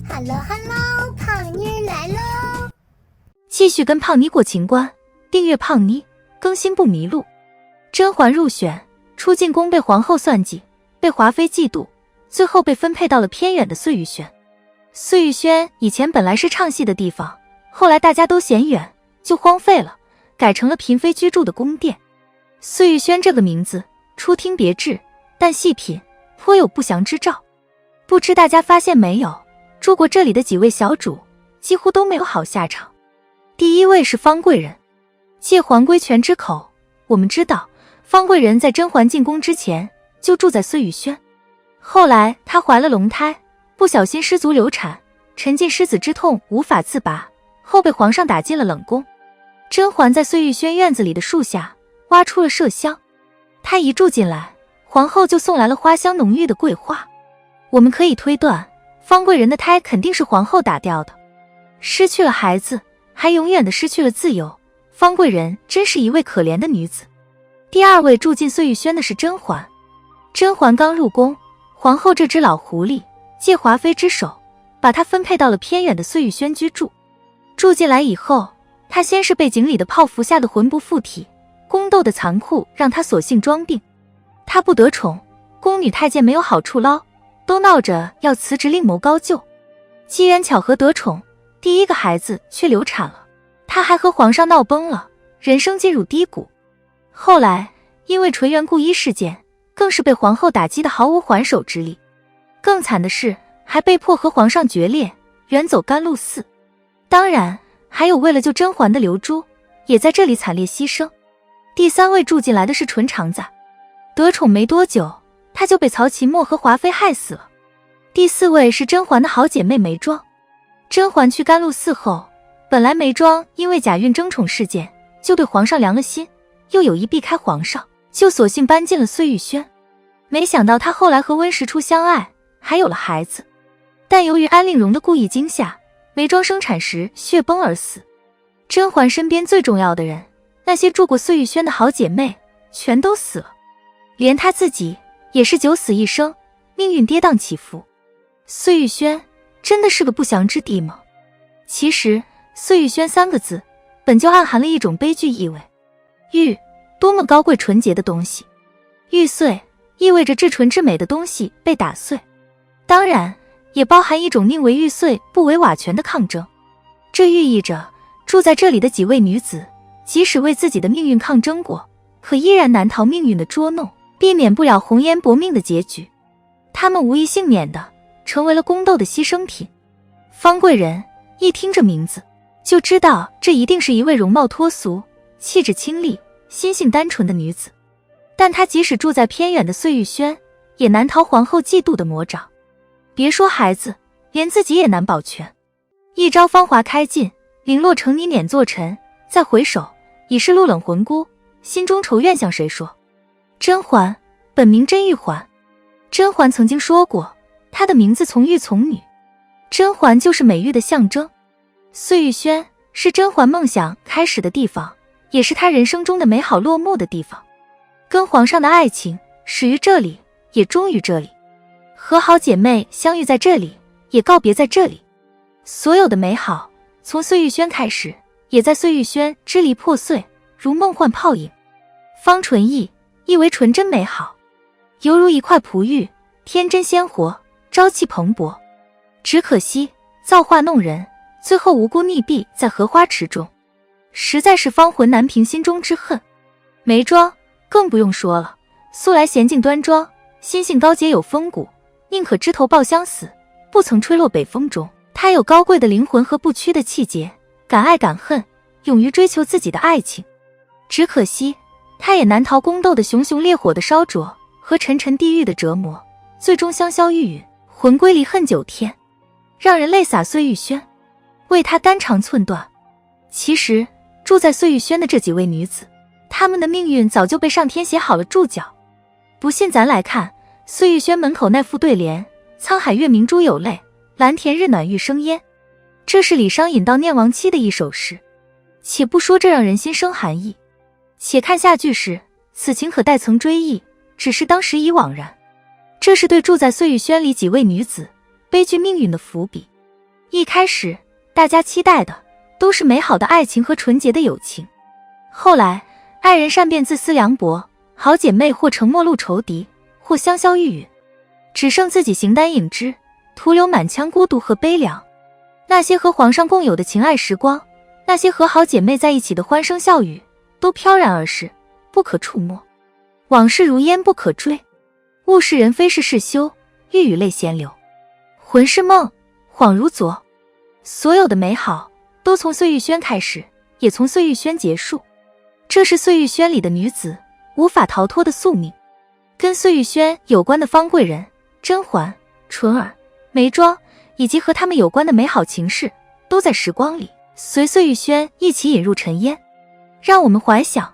Hello Hello， 胖妮儿来喽！继续跟胖妮过情关，订阅胖妮，更新不迷路。甄嬛入选，出进宫被皇后算计，被华妃嫉妒，最后被分配到了偏远的碎玉轩。碎玉轩以前本来是唱戏的地方，后来大家都嫌远，就荒废了，改成了嫔妃居住的宫殿。碎玉轩这个名字初听别致，但细品颇有不祥之兆。不知大家发现没有，住过这里的几位小主几乎都没有好下场。第一位是方贵人。借桓归权之口，我们知道方贵人在甄嬛进宫之前就住在碎玉轩，后来她怀了龙胎，不小心失足流产，沉浸失子之痛无法自拔，后被皇上打进了冷宫。甄嬛在碎玉轩院子里的树下挖出了麝香，她一住进来，皇后就送来了花香浓郁的桂花。我们可以推断，方贵人的胎肯定是皇后打掉的。失去了孩子，还永远的失去了自由，方贵人真是一位可怜的女子。第二位住进碎玉轩的是甄嬛。甄嬛刚入宫，皇后这只老狐狸借华妃之手，把她分配到了偏远的碎玉轩居住。住进来以后，她先是被井里的泡服吓得魂不附体，宫斗的残酷让她索性装病。她不得宠，宫女太监没有好处捞，都闹着要辞职另谋高就。机缘巧合得宠，第一个孩子却流产了，她还和皇上闹崩了，人生进入低谷。后来因为纯元故衣事件，更是被皇后打击得毫无还手之力。更惨的是，还被迫和皇上决裂，远走甘露寺。当然还有为了救甄嬛的刘珠，也在这里惨烈牺牲。第三位住进来的是纯肠子。得宠没多久，她就被曹琴墨和华妃害死了。第四位是甄嬛的好姐妹眉庄。甄嬛去甘露寺后，本来眉庄因为假孕争宠事件就对皇上凉了心，又有意避开皇上，就索性搬进了碎玉轩。没想到她后来和温实初相爱，还有了孩子，但由于安令荣的故意惊吓，眉庄生产时血崩而死。甄嬛身边最重要的人，那些住过碎玉轩的好姐妹全都死了，连她自己也是九死一生，命运跌宕起伏。碎玉轩真的是个不祥之地吗？其实碎玉轩三个字本就暗含了一种悲剧意味。玉，多么高贵纯洁的东西，玉碎意味着至纯至美的东西被打碎，当然也包含一种宁为玉碎不为瓦全的抗争。这寓意着住在这里的几位女子，即使为自己的命运抗争过，可依然难逃命运的捉弄，避免不了红颜薄命的结局。她们无一幸免的成为了宫斗的牺牲品。方贵人一听这名字，就知道这一定是一位容貌脱俗、气质清丽、心性单纯的女子。但她即使住在偏远的碎玉轩，也难逃皇后嫉妒的魔掌。别说孩子，连自己也难保全。一朝芳华开尽，零落成泥碾作尘，再回首，已是露冷魂孤，心中愁怨向谁说？甄嬛本名甄玉环。甄嬛曾经说过，她的名字从玉从女，甄嬛就是美玉的象征。碎玉轩是甄嬛梦想开始的地方，也是她人生中的美好落幕的地方。跟皇上的爱情始于这里，也终于这里。和好姐妹相遇在这里，也告别在这里。所有的美好从碎玉轩开始，也在碎玉轩支离破碎，如梦幻泡影。方纯意意为纯真美好，犹如一块璞玉，天真鲜活，朝气蓬勃。只可惜造化弄人，最后无辜溺毙在荷花池中，实在是芳魂难平心中之恨。眉庄更不用说了，素来娴静端庄，心性高洁有风骨，宁可枝头抱香死，不曾吹落北风中。她有高贵的灵魂和不屈的气节，敢爱敢恨，勇于追求自己的爱情。只可惜她也难逃宫斗的熊熊烈火的烧灼和沉沉地狱的折磨，最终香消玉殒，魂归离恨9天，让人泪洒碎玉轩，为她肝肠寸断。其实住在碎玉轩的这几位女子，她们的命运早就被上天写好了注脚。不信咱来看碎玉轩门口那副对联：沧海月明珠有泪，蓝田日暖玉生烟。这是李商隐悼念亡妻的一首诗。且不说这让人心生寒意，且看下句时，此情可待曾追忆，只是当时已惘然。这是对住在碎玉轩里几位女子悲剧命运的伏笔。一开始，大家期待的都是美好的爱情和纯洁的友情。后来，爱人善变自私凉薄，好姐妹或成陌路仇敌，或香消玉殒，只剩自己形单影只，徒留满腔孤独和悲凉。那些和皇上共有的情爱时光，那些和好姐妹在一起的欢声笑语，都飘然而逝，不可触摸。往事如烟不可追，物是人非事事休，欲语泪先流。魂是梦，恍如昨。所有的美好都从碎玉轩开始，也从碎玉轩结束。这是碎玉轩里的女子无法逃脱的宿命。跟碎玉轩有关的方贵人、甄嬛、纯儿、眉庄，以及和他们有关的美好情事，都在时光里随碎玉轩一起引入尘烟。让我们怀想，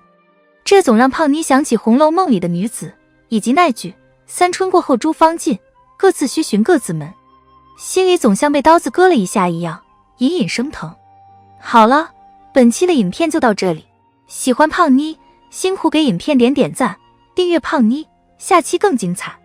这总让胖妮想起《红楼梦》里的女子，以及那句三春过后诸芳尽，各自须寻各自门，心里总像被刀子割了一下一样，隐隐生疼。好了，本期的影片就到这里，喜欢胖妮，辛苦给影片点赞，订阅胖妮，下期更精彩。